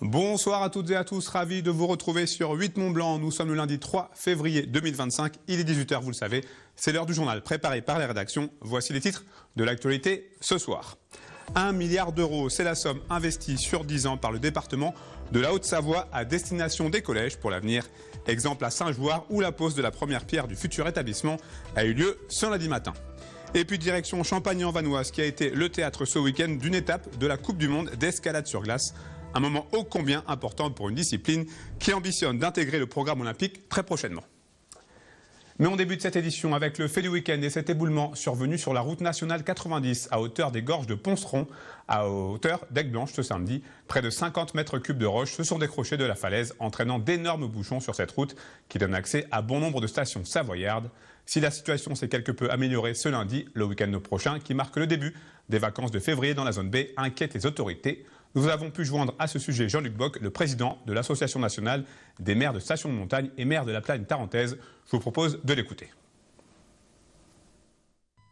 Bonsoir à toutes et à tous, ravi de vous retrouver sur 8 Mont Blanc. Nous sommes le lundi 3 février 2025, il est 18 h, vous le savez. C'est l'heure du journal préparé par les rédactions. Voici les titres de l'actualité ce soir. 1 milliard d'euros, c'est la somme investie sur 10 ans par le département de la Haute-Savoie à destination des collèges pour l'avenir. Exemple à Saint-Jouard où la pose de la première pierre du futur établissement a eu lieu ce lundi matin. Et puis direction Champagne-en-Vanoise qui a été le théâtre ce week-end d'une étape de la Coupe du Monde d'escalade sur glace. Un moment ô combien important pour une discipline qui ambitionne d'intégrer le programme olympique très prochainement. Mais on débute cette édition avec le fait du week-end et cet éboulement survenu sur la route nationale 90 à hauteur des gorges de Ponceron, à hauteur d'Aigueblanche ce samedi. Près de 50 mètres cubes de roches se sont décrochés de la falaise, entraînant d'énormes bouchons sur cette route qui donne accès à bon nombre de stations savoyardes. Si la situation s'est quelque peu améliorée ce lundi, le week-end prochain, qui marque le début des vacances de février dans la zone B, inquiète les autorités. Nous avons pu joindre à ce sujet Jean-Luc Bock, le président de l'Association nationale des maires de stations de montagne et maires de la plaine tarentaise. Je vous propose de l'écouter.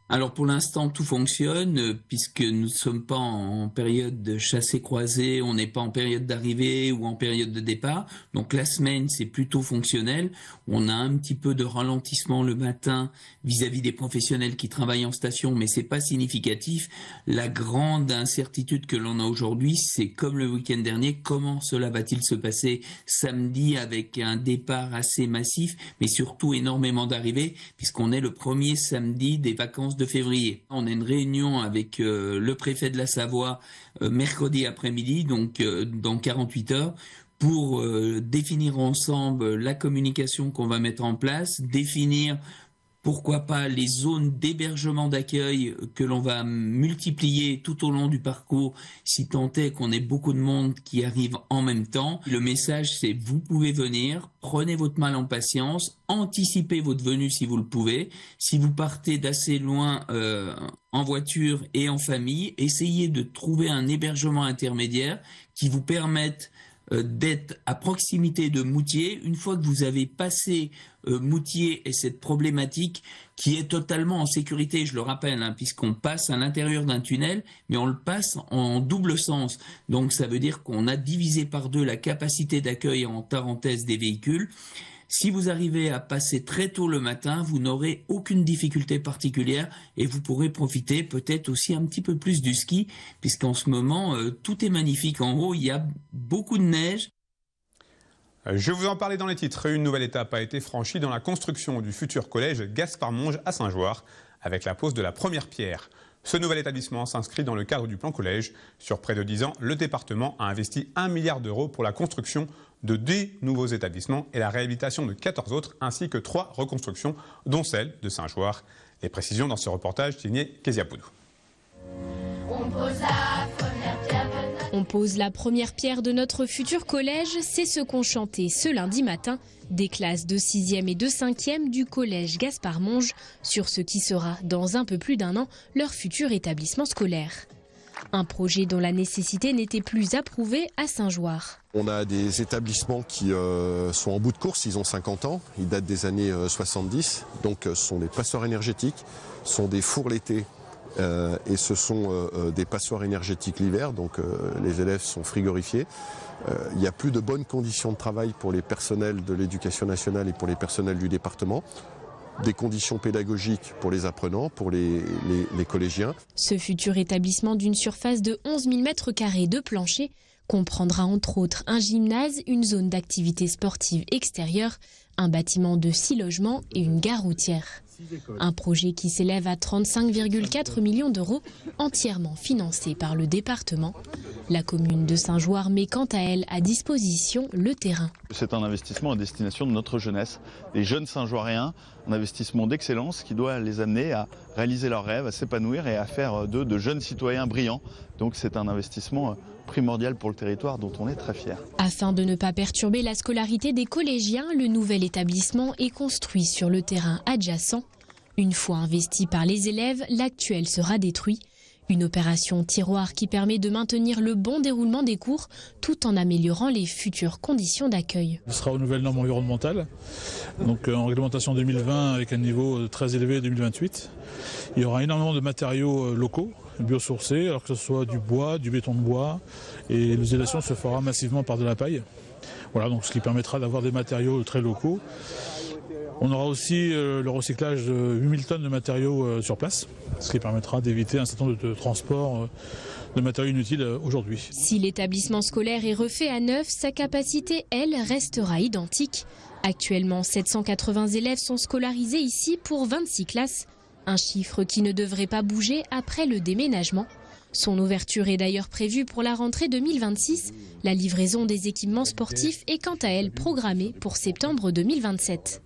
Alors pour l'instant tout fonctionne puisque nous ne sommes pas en période de chassé-croisé, on n'est pas en période d'arrivée ou en période de départ. Donc la semaine c'est plutôt fonctionnel. On a un petit peu de ralentissement le matin vis-à-vis des professionnels qui travaillent en station, mais c'est pas significatif. La grande incertitude que l'on a aujourd'hui, c'est comme le week-end dernier, comment cela va-t-il se passer samedi avec un départ assez massif, mais surtout énormément d'arrivées puisqu'on est le premier samedi des vacances de février. On a une réunion avec le préfet de la Savoie mercredi après-midi, donc dans 48 heures, pour définir ensemble la communication qu'on va mettre en place, définir pourquoi pas les zones d'hébergement d'accueil que l'on va multiplier tout au long du parcours si tant est qu'on ait beaucoup de monde qui arrive en même temps. Le message c'est vous pouvez venir, prenez votre mal en patience, anticipez votre venue si vous le pouvez. Si vous partez d'assez loin en voiture et en famille, essayez de trouver un hébergement intermédiaire qui vous permette d'être à proximité de Moutier. Une fois que vous avez passé Moutier et cette problématique qui est totalement en sécurité, je le rappelle, hein, puisqu'on passe à l'intérieur d'un tunnel, mais on le passe en double sens. Donc ça veut dire qu'on a divisé par deux la capacité d'accueil en tarentaise des véhicules. Si vous arrivez à passer très tôt le matin, vous n'aurez aucune difficulté particulière et vous pourrez profiter peut-être aussi un petit peu plus du ski, puisqu'en ce moment, tout est magnifique. En haut, il y a beaucoup de neige. Je vous en parlais dans les titres. Une nouvelle étape a été franchie dans la construction du futur collège Gaspard-Monge à Saint-Jouard, avec la pose de la première pierre. Ce nouvel établissement s'inscrit dans le cadre du plan collège. Sur près de 10 ans, le département a investi 1 milliard d'euros pour la construction de 10 nouveaux établissements et la réhabilitation de 14 autres, ainsi que 3 reconstructions, dont celle de Saint-Jouard. Les précisions dans ce reportage signé Kezia Poudou. On pose la première pierre de notre futur collège, c'est ce qu'ont chanté ce lundi matin des classes de 6e et de 5e du collège Gaspard-Monge sur ce qui sera, dans un peu plus d'un an, leur futur établissement scolaire. Un projet dont la nécessité n'était plus approuvée à Saint-Jouard. On a des établissements qui sont en bout de course, ils ont 50 ans, ils datent des années 70, donc ce sont des passoires énergétiques, ce sont des fours l'été et ce sont des passoires énergétiques l'hiver, donc les élèves sont frigorifiés. Il n'y a plus de bonnes conditions de travail pour les personnels de l'éducation nationale et pour les personnels du département. Des conditions pédagogiques pour les apprenants, pour les collégiens. Ce futur établissement d'une surface de 11 000 m² de plancher comprendra entre autres un gymnase, une zone d'activité sportive extérieure, un bâtiment de 6 logements et une gare routière. Un projet qui s'élève à 35,4 millions d'euros, entièrement financé par le département. La commune de Saint-Jouard met quant à elle à disposition le terrain. C'est un investissement à destination de notre jeunesse, les jeunes Saint-Jouariens, un investissement d'excellence qui doit les amener à réaliser leurs rêves, à s'épanouir et à faire d'eux de jeunes citoyens brillants. Donc c'est un investissement primordial pour le territoire dont on est très fiers. Afin de ne pas perturber la scolarité des collégiens, le nouvel établissement est construit sur le terrain adjacent. Une fois investi par les élèves, l'actuel sera détruit. Une opération tiroir qui permet de maintenir le bon déroulement des cours tout en améliorant les futures conditions d'accueil. Ce sera aux nouvelles normes environnementales, donc en réglementation 2020 avec un niveau très élevé 2028. Il y aura énormément de matériaux locaux, biosourcés, alors que ce soit du bois, du béton de bois, et l'isolation se fera massivement par de la paille. Voilà, donc ce qui permettra d'avoir des matériaux très locaux. On aura aussi le recyclage de 8000 tonnes de matériaux sur place, ce qui permettra d'éviter un certain nombre de transports de matériaux inutiles aujourd'hui. Si l'établissement scolaire est refait à neuf, sa capacité, elle, restera identique. Actuellement, 780 élèves sont scolarisés ici pour 26 classes, un chiffre qui ne devrait pas bouger après le déménagement. Son ouverture est d'ailleurs prévue pour la rentrée 2026. La livraison des équipements sportifs est quant à elle programmée pour septembre 2027.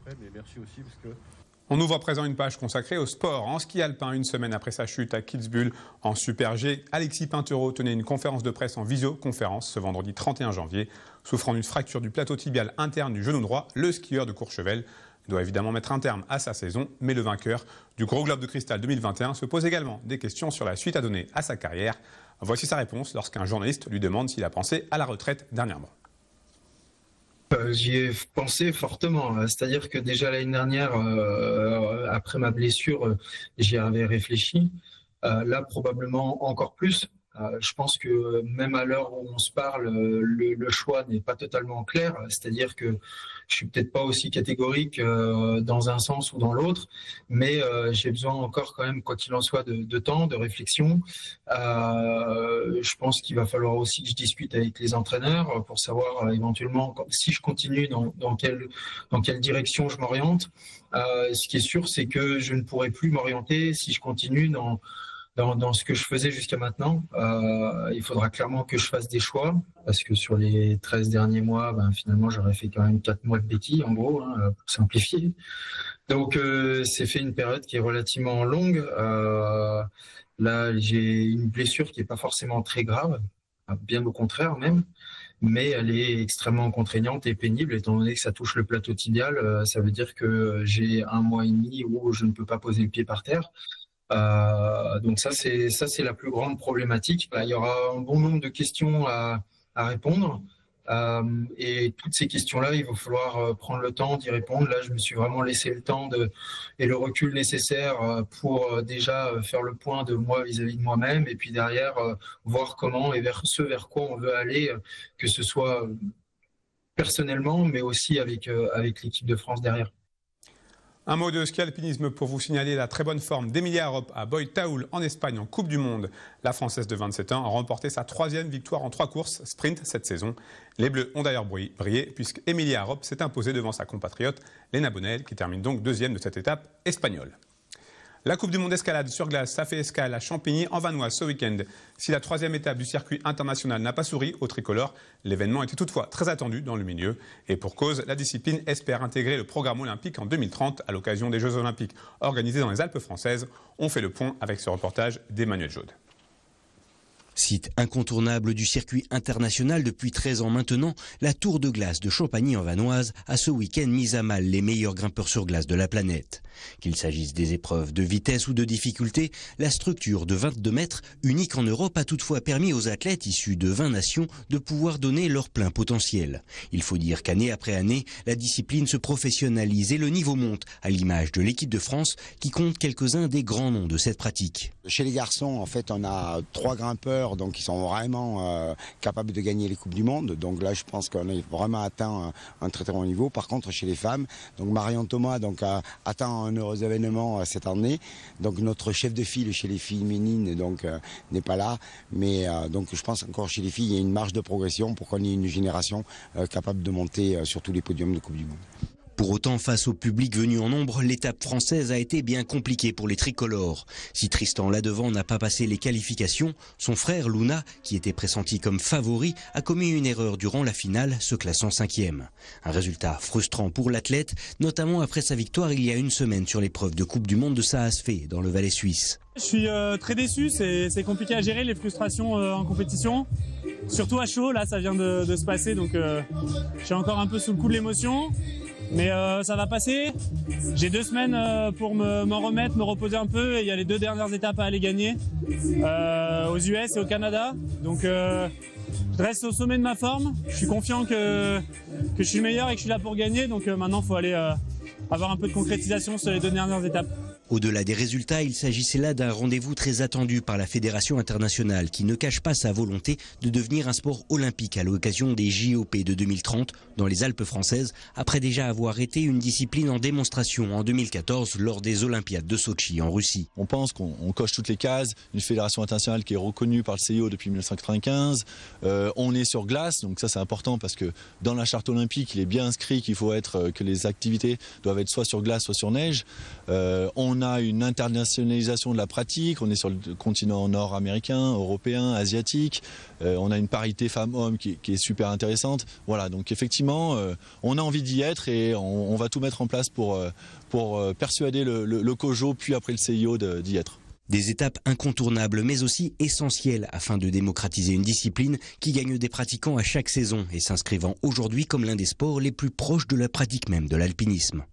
On ouvre à présent une page consacrée au sport. En ski alpin, une semaine après sa chute à Kitzbühel en Super G, Alexis Pinturault tenait une conférence de presse en visioconférence ce vendredi 31 janvier. Souffrant d'une fracture du plateau tibial interne du genou droit, le skieur de Courchevel doit évidemment mettre un terme à sa saison, mais le vainqueur du Gros Globe de Cristal 2021 se pose également des questions sur la suite à donner à sa carrière. Voici sa réponse lorsqu'un journaliste lui demande s'il a pensé à la retraite dernièrement. J'y ai pensé fortement, c'est-à-dire que déjà l'année dernière, après ma blessure, j'y avais réfléchi. Là, probablement encore plus. Je pense que même à l'heure où on se parle, le choix n'est pas totalement clair. C'est-à-dire que je suis peut-être pas aussi catégorique dans un sens ou dans l'autre, mais j'ai besoin encore quand même, quoi qu'il en soit, de temps, de réflexion. Je pense qu'il va falloir aussi que je discute avec les entraîneurs pour savoir éventuellement si je continue dans quelle direction je m'oriente. Ce qui est sûr, c'est que je ne pourrai plus m'orienter si je continue dans ce que je faisais jusqu'à maintenant. Il faudra clairement que je fasse des choix, parce que sur les 13 derniers mois, finalement, j'aurais fait quand même 4 mois de béquilles, en gros, pour simplifier. Donc, c'est fait une période qui est relativement longue. Là, j'ai une blessure qui n'est pas forcément très grave, bien au contraire même, mais elle est extrêmement contraignante et pénible, étant donné que ça touche le plateau tibial. Ça veut dire que j'ai 1 mois et demi où je ne peux pas poser le pied par terre. Donc ça c'est la plus grande problématique. Il y aura un bon nombre de questions à répondre, et toutes ces questions-là, il va falloir prendre le temps d'y répondre. Là, je me suis vraiment laissé le temps et le recul nécessaire pour déjà faire le point de moi vis-à-vis de moi-même, et puis derrière voir comment et vers quoi on veut aller, que ce soit personnellement, mais aussi avec l'équipe de France derrière. Un mot de ski alpinisme pour vous signaler la très bonne forme d'Emilia Arop à Boy Taoul en Espagne en Coupe du Monde. La Française de 27 ans a remporté sa 3e victoire en 3 courses sprint cette saison. Les Bleus ont d'ailleurs brillé puisque Emilia Arop s'est imposée devant sa compatriote Lena Bonnel qui termine donc 2e de cette étape espagnole. La Coupe du Monde escalade sur glace, ça fait escale à Champigny en Vanoise ce week-end. Si la 3e étape du circuit international n'a pas souri au tricolore, l'événement était toutefois très attendu dans le milieu. Et pour cause, la discipline espère intégrer le programme olympique en 2030 à l'occasion des Jeux olympiques organisés dans les Alpes françaises. On fait le point avec ce reportage d'Emmanuel Jaude. Site incontournable du circuit international depuis 13 ans maintenant, la tour de glace de Champagny en Vanoise a ce week-end mis à mal les meilleurs grimpeurs sur glace de la planète. Qu'il s'agisse des épreuves de vitesse ou de difficulté, la structure de 22 mètres, unique en Europe, a toutefois permis aux athlètes issus de 20 nations de pouvoir donner leur plein potentiel. Il faut dire qu'année après année, la discipline se professionnalise et le niveau monte, à l'image de l'équipe de France qui compte quelques-uns des grands noms de cette pratique. Chez les garçons, en fait, on a 3 grimpeurs donc, qui sont vraiment capables de gagner les Coupes du Monde. Donc là, je pense qu'on a vraiment atteint un très très bon niveau. Par contre, chez les femmes, donc Marion Thomas a atteint un heureux événement cette année. Donc notre chef de file chez les filles féminines n'est pas là. Mais donc je pense encore chez les filles, il y a une marge de progression pour qu'on ait une génération capable de monter sur tous les podiums de Coupe du Monde. Pour autant, face au public venu en nombre, l'étape française a été bien compliquée pour les tricolores. Si Tristan Ladevant n'a pas passé les qualifications, son frère Luna, qui était pressenti comme favori, a commis une erreur durant la finale, se classant 5e. Un résultat frustrant pour l'athlète, notamment après sa victoire il y a une semaine sur l'épreuve de Coupe du Monde de Saas-Fee dans le Valais suisse. Je suis très déçu, c'est compliqué à gérer les frustrations en compétition. Surtout à chaud, là ça vient de se passer, donc je suis encore un peu sous le coup de l'émotion. Mais ça va passer. J'ai 2 semaines pour m'en remettre, me reposer un peu. Et il y a les 2 dernières étapes à aller gagner aux US et au Canada. Donc je reste au sommet de ma forme. Je suis confiant que je suis le meilleur et que je suis là pour gagner. Donc maintenant, il faut aller avoir un peu de concrétisation sur les 2 dernières étapes. Au-delà des résultats, il s'agissait là d'un rendez-vous très attendu par la Fédération internationale qui ne cache pas sa volonté de devenir un sport olympique à l'occasion des JOP de 2030 dans les Alpes françaises, après déjà avoir été une discipline en démonstration en 2014 lors des Olympiades de Sotchi en Russie. On pense qu'on coche toutes les cases, une fédération internationale qui est reconnue par le CIO depuis 1995, on est sur glace, donc ça c'est important parce que dans la charte olympique il est bien inscrit qu'il faut que les activités doivent être soit sur glace soit sur neige. On a une internationalisation de la pratique, on est sur le continent nord-américain, européen, asiatique, on a une parité femmes-hommes qui est super intéressante. Voilà, donc effectivement, on a envie d'y être et on va tout mettre en place pour persuader le COJO puis après le CIO d'y être. Des étapes incontournables mais aussi essentielles afin de démocratiser une discipline qui gagne des pratiquants à chaque saison et s'inscrivant aujourd'hui comme l'un des sports les plus proches de la pratique même de l'alpinisme.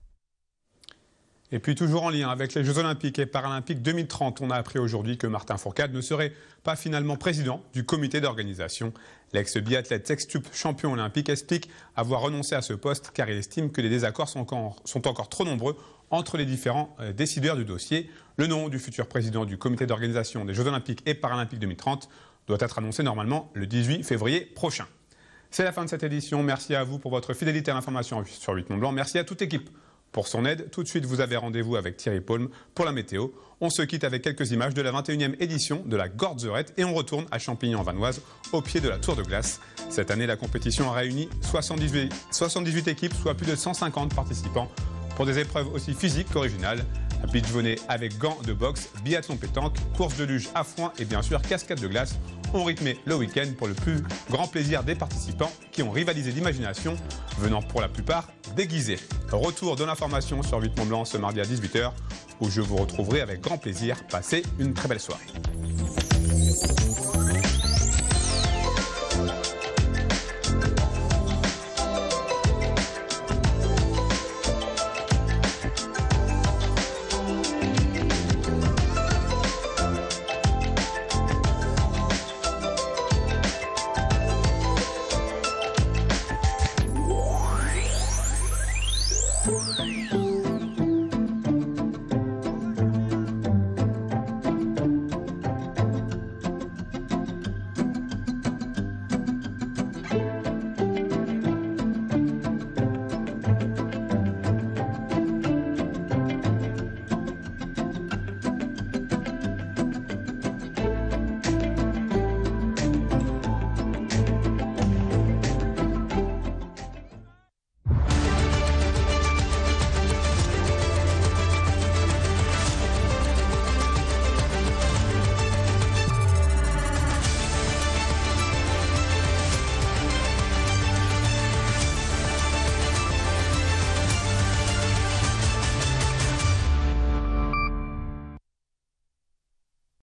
Et puis toujours en lien avec les Jeux Olympiques et Paralympiques 2030, on a appris aujourd'hui que Martin Fourcade ne serait pas finalement président du comité d'organisation. L'ex-biathlète sextuple champion olympique explique avoir renoncé à ce poste car il estime que les désaccords sont encore trop nombreux entre les différents décideurs du dossier. Le nom du futur président du comité d'organisation des Jeux Olympiques et Paralympiques 2030 doit être annoncé normalement le 18 février prochain. C'est la fin de cette édition. Merci à vous pour votre fidélité à l'information sur 8 Mont Blanc. Merci à toute l'équipe pour son aide. Tout de suite, vous avez rendez-vous avec Thierry Paulme pour la météo. On se quitte avec quelques images de la 21e édition de la Gordzerette et on retourne à Champigny-en-Vanoise, au pied de la Tour de Glace. Cette année, la compétition a réuni 78 équipes, soit plus de 150 participants, pour des épreuves aussi physiques qu'originales. Beach volley avec gants de boxe, biathlon pétanque, course de luge à foin et bien sûr cascade de glace ont rythmé le week-end pour le plus grand plaisir des participants qui ont rivalisé d'imagination, venant pour la plupart déguisés. Retour de l'information sur 8 Mont Blanc ce mardi à 18h où je vous retrouverai avec grand plaisir. Passez une très belle soirée.